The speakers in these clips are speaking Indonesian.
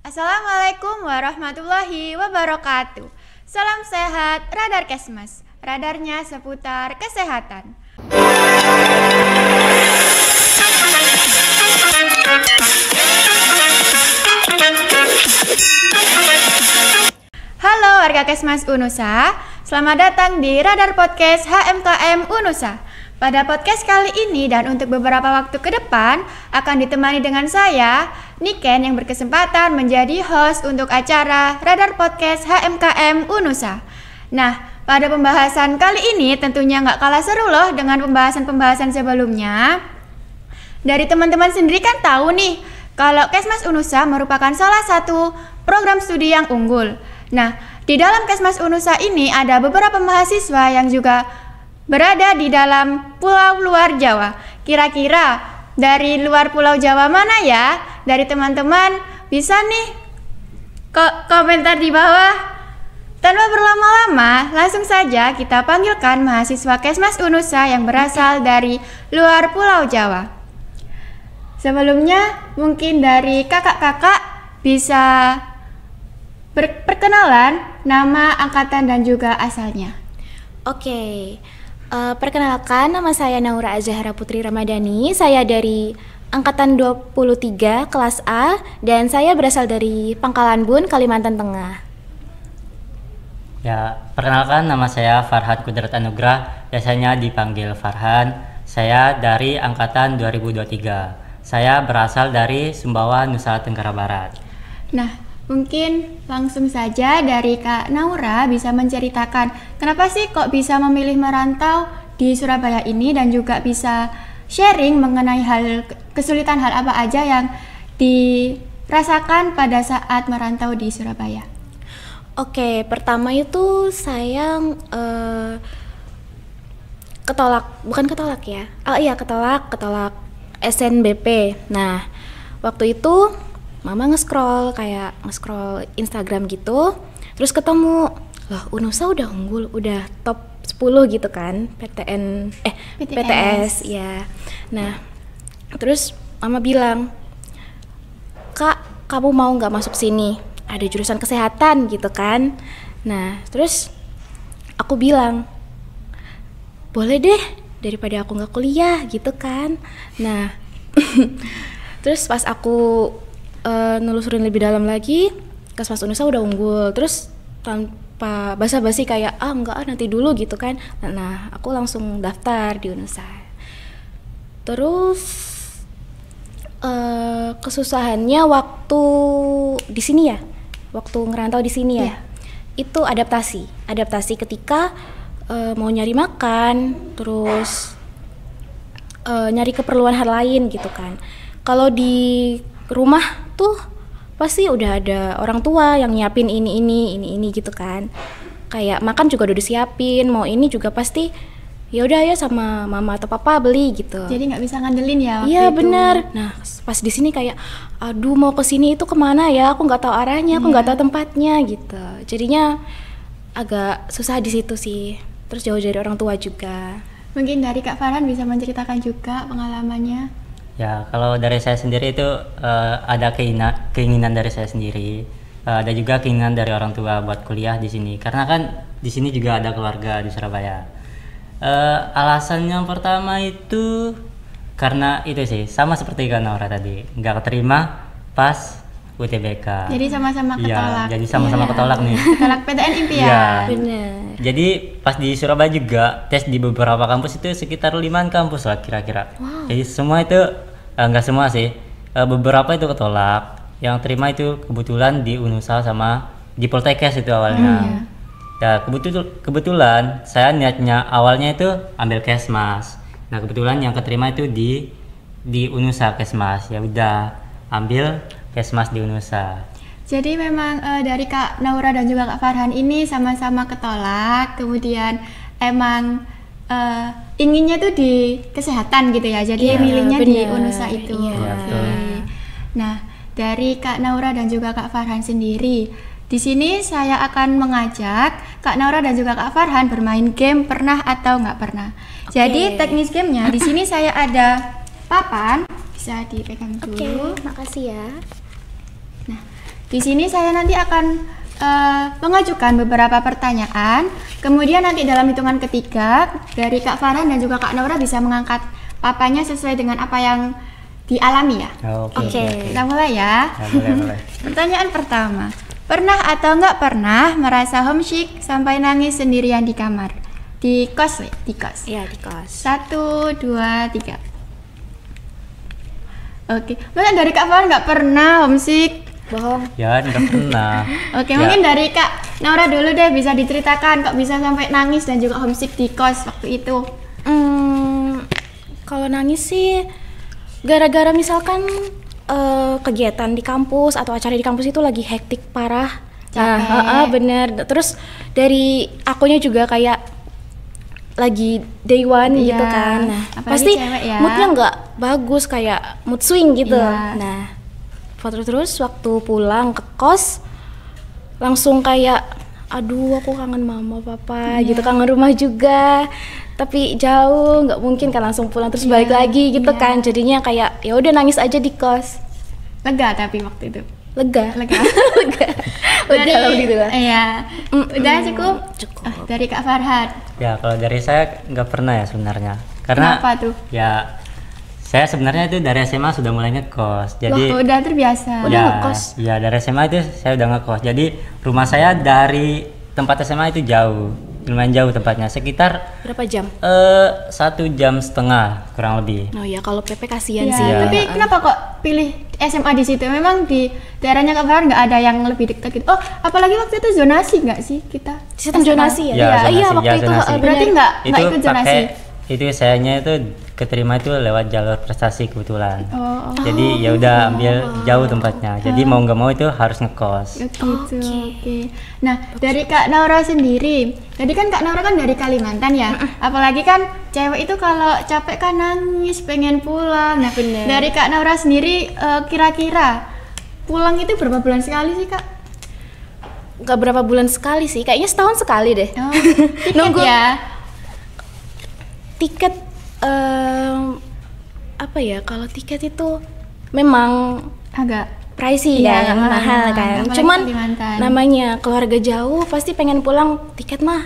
Assalamualaikum warahmatullahi wabarakatuh. Salam sehat, Radar Kesmas. Radarnya seputar kesehatan. Halo warga Kesmas Unusa, selamat datang di Radar Podcast HMKM Unusa. Pada podcast kali ini dan untuk beberapa waktu ke depan akan ditemani dengan saya, Niken, yang berkesempatan menjadi host untuk acara Radar Podcast HMKM Unusa. Nah, pada pembahasan kali ini tentunya nggak kalah seru loh dengan pembahasan-pembahasan sebelumnya. Dari teman-teman sendiri kan tahu nih, kalau Kesmas Unusa merupakan salah satu program studi yang unggul. Nah, di dalam Kesmas Unusa ini ada beberapa mahasiswa yang juga berada di dalam pulau luar Jawa. Kira-kira dari luar pulau Jawa mana ya? Dari teman-teman bisa nih komentar di bawah. Tanpa berlama-lama, langsung saja kita panggilkan mahasiswa Kesmas Unusa yang berasal dari luar pulau Jawa. Sebelumnya mungkin dari kakak-kakak bisa perkenalan nama, angkatan, dan juga asalnya. Oke. Perkenalkan, nama saya Naura Azahra Putri Ramadhani. Saya dari angkatan 23 kelas A dan saya berasal dari Pangkalan Bun, Kalimantan Tengah. Ya, perkenalkan, nama saya Farhan Kudrat Anugrah, biasanya dipanggil Farhan. Saya dari angkatan 2023. Saya berasal dari Sumbawa, Nusa Tenggara Barat. Nah, mungkin langsung saja dari Kak Naura bisa menceritakan kenapa sih kok bisa memilih merantau di Surabaya ini dan juga bisa sharing mengenai kesulitan hal apa aja yang dirasakan pada saat merantau di Surabaya. Oke, pertama itu saya ketolak SNBP. Nah, waktu itu Mama nge-scroll Instagram gitu, terus ketemu, loh Unusa udah unggul, udah top 10 gitu kan, PTS ya. Nah, terus Mama bilang, Kak, kamu mau nggak masuk sini? Ada jurusan kesehatan gitu kan. Nah, terus aku bilang, boleh deh, daripada aku nggak kuliah gitu kan. Nah, terus pas aku nelusurin lebih dalam lagi, Kesmas Unusa udah unggul, terus tanpa basa-basi kayak enggak nanti dulu gitu kan. Nah, aku langsung daftar di Unusa. Terus kesusahannya waktu di sini ya, waktu ngerantau di sini ya, itu adaptasi ketika mau nyari makan, terus nyari keperluan hal lain gitu kan. Kalau di rumah tuh pasti udah ada orang tua yang nyiapin ini gitu kan. Kayak makan juga udah disiapin, mau ini juga pasti ya udah ya sama mama atau papa beli gitu. Jadi nggak bisa ngandelin ya waktu itu. Iya benar. Nah pas di sini kayak aduh mau kesini itu kemana ya, aku nggak tahu arahnya, aku nggak tahu tempatnya gitu. Jadinya agak susah di situ sih. Terus jauh dari orang tua juga. Mungkin dari Kak Farhan bisa menceritakan juga pengalamannya. Ya, kalau dari saya sendiri itu ada keinginan dari saya sendiri, ada juga keinginan dari orang tua buat kuliah di sini. Karena kan di sini juga ada keluarga di Surabaya. Alasan yang pertama itu karena itu sih, sama seperti Kak Naura tadi, nggak keterima pas UTBK. Jadi sama-sama ketolak. Iya, jadi sama-sama ketolak nih. Ketolak PTN impian. Iya. Bener. Jadi pas di Surabaya juga tes di beberapa kampus itu sekitar 5 kampus lah kira-kira. Wow. Jadi semua itu enggak semua sih, beberapa itu ketolak. Yang terima itu kebetulan di Unusa sama di Poltekkes itu awalnya. Ya kebetulan saya niatnya awalnya itu ambil Kesmas. Nah kebetulan yang keterima itu di Unusa Kesmas. Ya udah ambil Kesmas di Unusa. Jadi memang dari Kak Naura dan juga Kak Farhan ini sama-sama ketolak, kemudian emang inginnya tuh di kesehatan gitu ya, jadi milihnya di Unusa itu. Nah, dari Kak Naura dan juga Kak Farhan sendiri, di sini saya akan mengajak Kak Naura dan juga Kak Farhan bermain game pernah atau nggak pernah. Jadi teknis gamenya di sini saya ada papan, bisa dipegang dulu. Makasih ya. Nah, Di sini saya nanti akan mengajukan beberapa pertanyaan. Kemudian nanti dalam hitungan ketiga dari Kak Farhan dan juga Kak Naura bisa mengangkat papanya sesuai dengan apa yang dialami ya. Oke. Kita mulai ya. Boleh. Pertanyaan pertama. Pernah atau nggak pernah merasa homesick sampai nangis sendirian di kamar? Di kos, di kos. Iya, di kos. 1, 2, 3. Oke, mungkin dari Kak Farhan nggak pernah homesick. Bohong. Ya, nggak pernah. Oke, Ya. mungkin dari Kak Naura dulu deh, bisa diceritakan kok bisa sampai nangis dan juga homesick di kos waktu itu. Kalau nangis sih gara-gara misalkan kegiatan di kampus atau acara di kampus itu lagi hektik parah. Capek. Bener. Terus dari akunya juga kayak lagi day one Iya, gitu kan. Nah, apalagi pasti cewek ya. moodnya nggak bagus, kayak mood swing gitu. Iya. Nah, terus waktu pulang ke kos langsung kayak aduh aku kangen mama papa gitu, kangen rumah juga tapi jauh, nggak mungkin kan langsung pulang terus balik lagi gitu kan, jadinya kayak ya udah nangis aja di kos. Lega tapi waktu itu. Lega. Lega. Udah alhamdulillah. Iya. Udah cukup? Cukup. Dari Kak Farhan. Ya, kalau dari saya nggak pernah ya sebenarnya. Karena Kenapa tuh? ya saya sebenarnya itu dari SMA sudah mulai ngekos. Jadi Loh, udah terbiasa. Udah ngekos? Ya, dari SMA itu saya udah ngekos. Jadi rumah saya dari tempat SMA itu jauh, lumayan jauh tempatnya, sekitar Berapa jam? 1,5 jam kurang lebih. Oh ya kalau PP kasihan Iya, sih. tapi kenapa kok pilih SMA di situ? Memang di daerahnya Kak Farhan nggak ada yang lebih dekat gitu. Oh, apalagi waktu itu zonasi nggak sih kita? Sistem zonasi ya? Ya, zonasi, Iya waktu ya, itu zonasi. Berarti nggak Itu ikut zonasi. itu sayanya itu keterima itu lewat jalur prestasi kebetulan. Oh, Jadi ya udah ambil jauh tempatnya. Jadi mau nggak mau itu harus ngekos. gitu. Oke. Nah, dari Kak Naura sendiri, tadi kan Kak Naura kan dari Kalimantan ya. Apalagi kan cewek itu kalau capek kan nangis, pengen pulang. Nah, Bener. dari Kak Naura sendiri kira-kira pulang itu berapa bulan sekali sih, Kak? Gak berapa bulan sekali sih, kayaknya setahun sekali deh. Oh, tiket Nunggu. ya. Tiket apa ya, kalau tiket itu memang Agak pricey Iya, kan, mahal kan. apalagi Cuman Kalimantan. namanya keluarga jauh pasti pengen pulang, tiket mah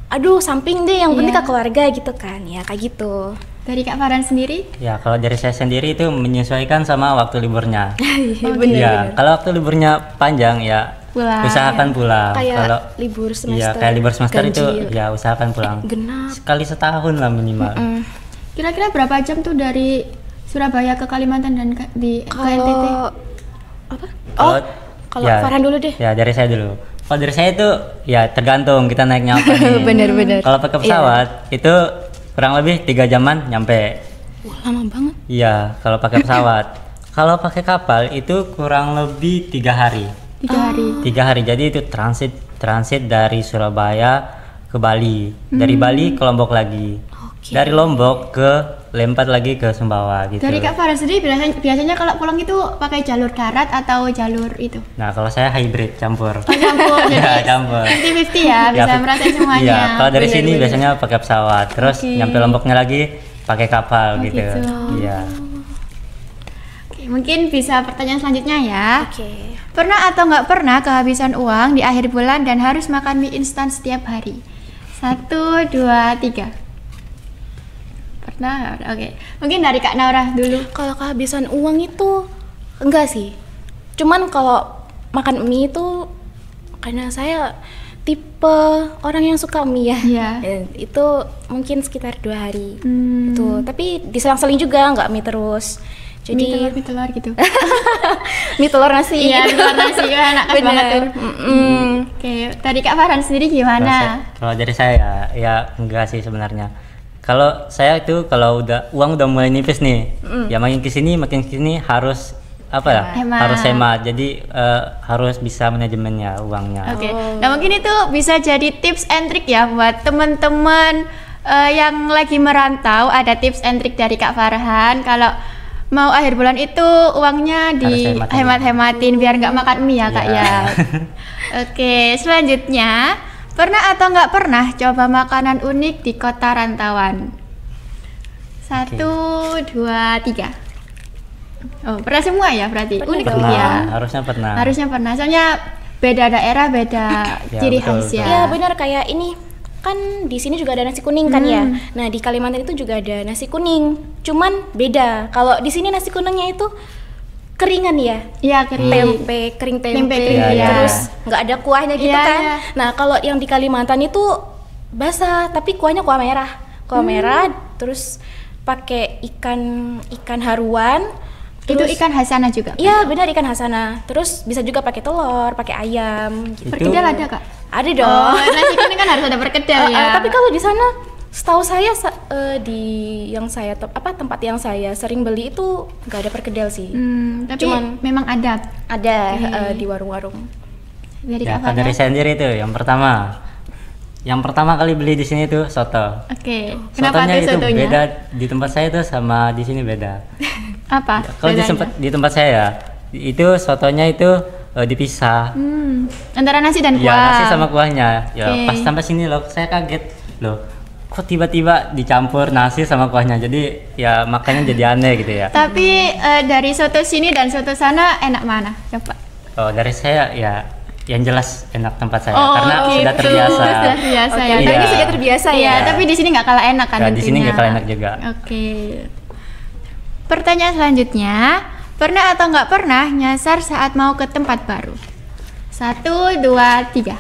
aduh samping deh, yang penting Iya. ke keluarga gitu kan. Ya kayak gitu. dari Kak Farhan sendiri? Ya, kalau dari saya sendiri itu menyesuaikan sama waktu liburnya. Iya, Ya, kalau waktu liburnya panjang ya Pulang, usahakan pulang. Kayak Kalau libur iya, semester. kayak libur semester itu ganjil. ya usahakan pulang. Genap. Sekali setahun lah minimal. Kira-kira berapa jam tuh dari Surabaya ke Kalimantan dan di ke NTT? Kalau apa? Kalau Kalau Farhan dulu deh. Ya, dari saya dulu. Kalau dari saya itu ya tergantung kita naiknya apa nih. Bener-bener. Kalau pakai pesawat itu kurang lebih 3 jaman nyampe. Wah, lama banget. Iya, kalau pakai pesawat. Kalau pakai kapal itu kurang lebih 3 hari. 3 hari. 3 hari. Jadi itu transit dari Surabaya ke Bali. Dari Bali ke Lombok lagi. Oke. Dari Lombok ke Lempar lagi ke Sumbawa gitu. Dari Kak Farhan sendiri biasanya kalau pulang itu pakai jalur darat atau jalur itu? Nah, kalau saya hybrid campur. Oh, campur. Ya, Jadi campur. 50-50 ya, bisa merasain semuanya. Iya, kalau dari sini Bener-bener. biasanya pakai pesawat, terus Oke. nyampe Lomboknya lagi pakai kapal Oh, gitu. gitu. Iya. Oke, mungkin bisa pertanyaan selanjutnya ya. Oke. Pernah atau nggak pernah kehabisan uang di akhir bulan dan harus makan mie instan setiap hari? 1, 2, 3. Pernah nggak? Oke. Mungkin dari Kak Naura dulu. Kalau kehabisan uang itu enggak sih. Cuman kalau makan mie itu karena saya tipe orang yang suka mie ya. Iya. Dan itu mungkin sekitar 2 hari. Hmm. Itu. Tapi diselang-seling juga, nggak mie terus. Jadi mie telur gitu. mie telur nasi. Iya, telur nasi ya, enak Bener. banget tuh. Oke, tadi Kak Farhan sendiri gimana? Kalau dari saya ya enggak sih sebenarnya. Kalau saya itu kalau uang udah mulai nipis nih, ya makin kesini harus apa ya? Hemat. Harus hemat. Jadi harus bisa manajemennya uangnya. Oke, nah mungkin itu bisa jadi tips and trick ya buat teman-teman yang lagi merantau. Ada tips and trick dari Kak Farhan kalau mau akhir bulan itu uangnya Harus dihemat-hematin biar nggak makan mie ya Kak Iya. ya. Oke, selanjutnya pernah atau nggak pernah coba makanan unik di kota rantauan? 1, 2, 3. Oh, pernah semua ya berarti. Pernah Unik dong. ya. Harusnya pernah. Harusnya pernah. Soalnya beda daerah, beda Ya, ciri betul, khas ya. betul. Iya benar, kayak ini kan di sini juga ada nasi kuning kan ya. Nah di Kalimantan itu juga ada nasi kuning, cuman beda. Kalau di sini nasi kuningnya itu keringan ya, Iya, kering. kering tempe, Tempe kering, Iya, iya. terus nggak ada kuahnya gitu Iya, kan. iya. Nah kalau yang di Kalimantan itu basah, tapi kuahnya kuah merah, terus pakai ikan haruan. Itu Terus- ikan hasana juga. Iya benar, ikan hasana. Terus bisa juga pakai telur, pakai ayam. Gitu. Perkedel ada, Kak? Ada dong. Oh, nasi kuning kan harus ada perkedel ya. Tapi kalau di sana, setahu saya di yang saya tempat yang saya sering beli itu nggak ada perkedel sih. Tapi Cuman- memang ada. Ada Oke. di warung-warung. Dari Ya, Kak kalau dari Farhan. saya sendiri itu yang pertama kali beli di sini tuh soto. Oke. Kenapa Sotonya tuh itu sotonya? beda di tempat saya tuh sama di sini beda. Apa? Kalau bedanya? di tempat saya ya, itu sotonya itu dipisah. Antara nasi dan kuah. Ya, nasi sama kuahnya. Ya, Oke. pas sampai sini loh, saya kaget loh. Kok tiba-tiba dicampur nasi sama kuahnya. Jadi ya makanya jadi aneh gitu ya. Tapi dari soto sini dan soto sana enak mana? Coba. Oh, dari saya ya yang jelas enak tempat saya Oh, karena gitu. sudah terbiasa. Sudah terbiasa Oke, ya. Mbak Iya. ini sudah terbiasa Iya, ya. tapi di sini nggak kalah enak kan? Ya, di sini nggak tentunya. kalah enak juga. Oke. Pertanyaan selanjutnya, pernah atau nggak pernah nyasar saat mau ke tempat baru? 1, 2, 3.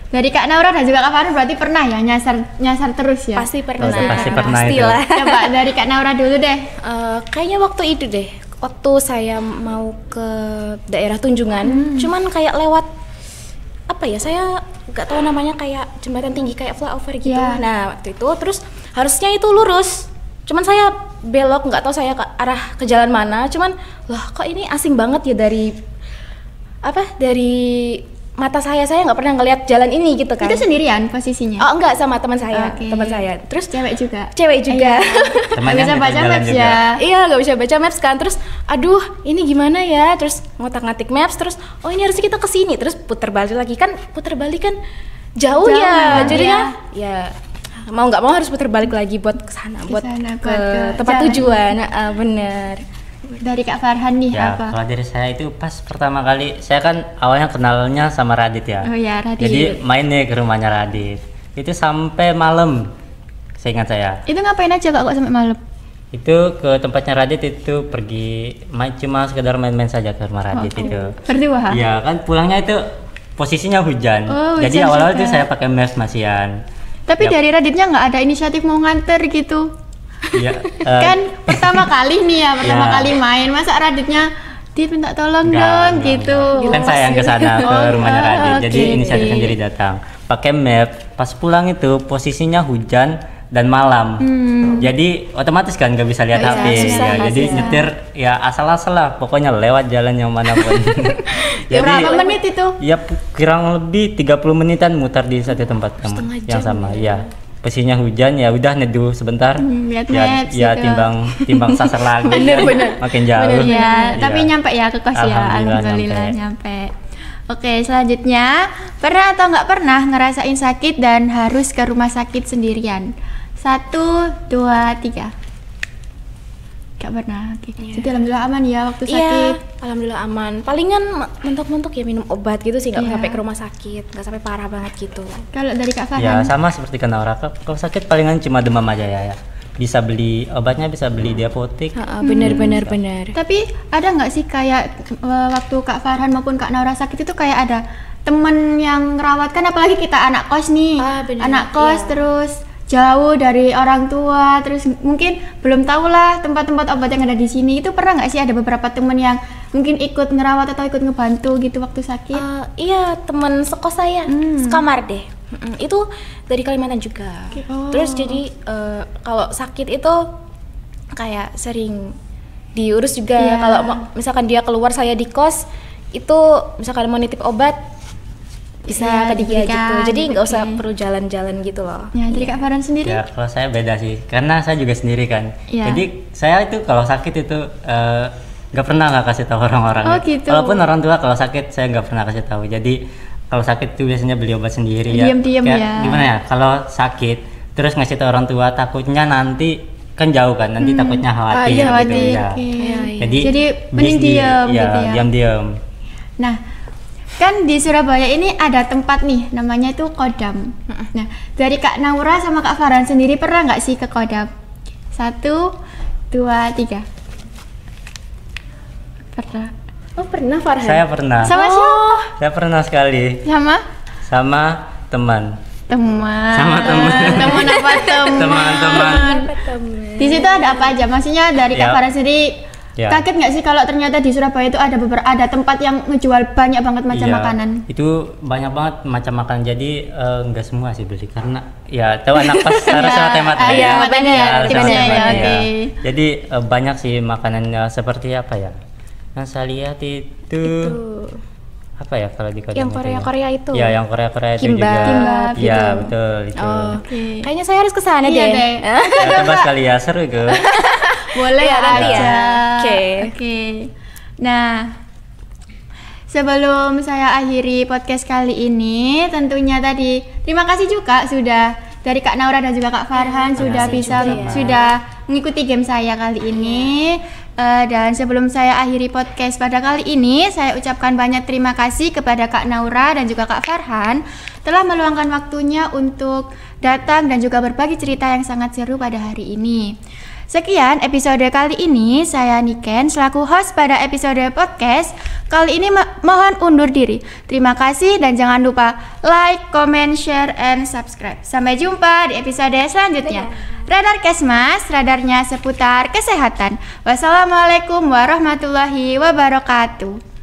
Dari Kak Naura dan juga Kak Farhan berarti pernah ya nyasar terus ya? Pasti pernah. Pasti pernah itu. Pastilah. Coba dari Kak Naura dulu deh. Kayaknya waktu itu deh, waktu saya mau ke daerah Tunjungan, cuman kayak lewat apa ya, saya nggak tahu namanya, kayak jembatan tinggi kayak flyover gitu. Iya. Nah waktu itu terus harusnya itu lurus, cuman saya belok, nggak tahu saya ke arah ke jalan mana, cuman loh kok ini asing banget ya dari mata saya nggak pernah ngelihat jalan ini gitu kan. Itu sendirian posisinya? Oh enggak, sama teman saya, Oke. teman saya. Terus Cewek juga? cewek juga. Nggak Temannya bisa nggak baca jalan maps juga. ya? Iya, nggak bisa baca maps kan. Terus aduh ini gimana ya, terus ngotak-ngatik maps, terus oh ini harusnya kita ke sini, terus putar balik lagi kan, putar balik kan jauh Jauh ya, ya, jadinya ya mau nggak mau harus putar balik lagi buat ke sana, buat Kesana, ke buat ke tempat jalan. tujuan. Bener. Dari Kak Farhan nih Ya, apa? kalau dari saya itu pas pertama kali, saya kan awalnya kenalnya sama Radit ya. Oh ya, Radit. Jadi main nih ke rumahnya Radit. Itu sampai malam, seingat saya. Itu ngapain aja kok sampai malam? Itu ke tempatnya Radit itu pergi cuma sekedar main-main saja ke rumah Radit itu. Berdua? Iya kan pulangnya itu posisinya hujan. Oh, Jadi hujan awal-awal juga. itu saya pakai maps masian. Tapi Ya, dari Raditnya nggak ada inisiatif mau nganter gitu? iya, Kan pertama kali nih ya, pertama Ya. kali main, masa Raditnya dia minta tolong enggak, dong enggak, gitu. enggak. Kan saya yang ke sana ke Oh, rumahnya enggak, Radit. Jadi oke. inisiatif sendiri datang. Pakai map. Pas pulang itu posisinya hujan dan malam. Jadi otomatis kan nggak bisa lihat Nggak HP. bisa, susah, Ya, jadi susah. nyetir ya asal-asal lah. Pokoknya lewat jalan yang manapun. Berapa menit itu? Ya kurang lebih 30 menitan mutar di satu tempat Setengah yang jam sama. Ya. Posisinya hujan ya udah neduh sebentar. lihat ya, maps ya gitu. timbang sasar lagi. Bener. Makin jauh. Ya, Iya. tapi nyampe ya ke kos ya. Alhamdulillah Alhamdulillah nyampe. Oke, selanjutnya, pernah atau nggak pernah ngerasain sakit dan harus ke rumah sakit sendirian? 1, 2, 3. Gak pernah. Oke. Jadi alhamdulillah aman ya waktu sakit. Iya, alhamdulillah aman. Palingan mentok-mentok ya minum obat gitu sih, nggak Iya. sampai ke rumah sakit, nggak sampai parah banget gitu. Kalau dari Kak Ya Farhan? sama seperti kena Naura, kalau sakit palingan cuma demam aja ya. Bisa beli obatnya, bisa beli di apotek. Bener. Tapi ada nggak sih kayak waktu Kak Farhan maupun Kak Naura sakit itu kayak ada temen yang ngerawat, kan apalagi kita anak kos nih, Bener, anak kos iya. terus jauh dari orang tua, terus mungkin belum tahu lah tempat-tempat obat yang ada di sini. Itu pernah nggak sih ada beberapa temen yang mungkin ikut ngerawat atau ikut ngebantu gitu waktu sakit? Iya, teman sekos saya, sekamar deh. Itu dari Kalimantan juga. Oh. Terus jadi kalau sakit itu kayak sering diurus juga. Iya. Kalau misalkan dia keluar, saya di kos, itu misalkan mau nitip obat bisa Iya, ke dia diberikan, gitu. Jadi nggak usah oke. perlu jalan-jalan gitu loh. Ya, dari Kak Farhan sendiri? Ya kalau saya beda sih, karena saya juga sendiri kan. Iya. Jadi saya itu kalau sakit itu nggak pernah nggak kasih tahu orang-orang. Oh, gitu. Walaupun orang tua kalau sakit saya nggak pernah kasih tahu. Jadi kalau sakit itu biasanya beli obat sendiri ya. Diam-diam Kayak ya. Gimana ya? Kalau sakit terus ngasih tahu orang tua, takutnya nanti kan jauh kan, nanti takutnya khawatir. Iya, gitu, ya. Jadi mending diam ya, gitu ya. diam-diam. Nah, kan di Surabaya ini ada tempat nih, namanya itu Kodam. Nah, dari Kak Naura sama Kak Farhan sendiri pernah nggak sih ke Kodam? 1, 2, 3. Pernah. Oh pernah Farhan? Saya pernah. Sama siapa? Saya pernah sekali sama teman. Sama teman. Teman apa teman? Teman-teman. Di situ ada apa aja? Maksudnya dari Kak Ya. Farhan sendiri Ya. kaget nggak sih kalau ternyata di Surabaya itu ada tempat yang ngejual banyak banget macam Iya, makanan? itu banyak banget macam makanan, jadi nggak semua sih beli karena ya tahu anak pas harus sama temat iya, makanya ya, harus sama tipsnya ya, temat, oke. Jadi banyak sih makanannya, seperti apa ya, yang saya lihat itu apa ya kalau di Kodam Yang itu Korea-Korea itu? ya, yang Korea itu Kimbap. juga Kimbap ya gitu. betul itu. Oke. Kayaknya saya harus kesana Iya deh. deh. Ya, coba sekali ya, seru itu. Boleh Ya, nanti ya. aja. Oke. Oke. Nah, sebelum saya akhiri podcast kali ini, tentunya tadi terima kasih juga sudah dari Kak Naura dan juga Kak Farhan sudah bisa sudah mengikuti game saya kali ini. Dan sebelum saya akhiri podcast pada kali ini, saya ucapkan banyak terima kasih kepada Kak Naura dan juga Kak Farhan telah meluangkan waktunya untuk datang dan juga berbagi cerita yang sangat seru pada hari ini. Sekian episode kali ini, saya Niken selaku host pada episode podcast kali ini mohon undur diri. Terima kasih dan jangan lupa like, comment, share, and subscribe. Sampai jumpa di episode selanjutnya. Radar Kesmas, radarnya seputar kesehatan. Wassalamualaikum warahmatullahi wabarakatuh.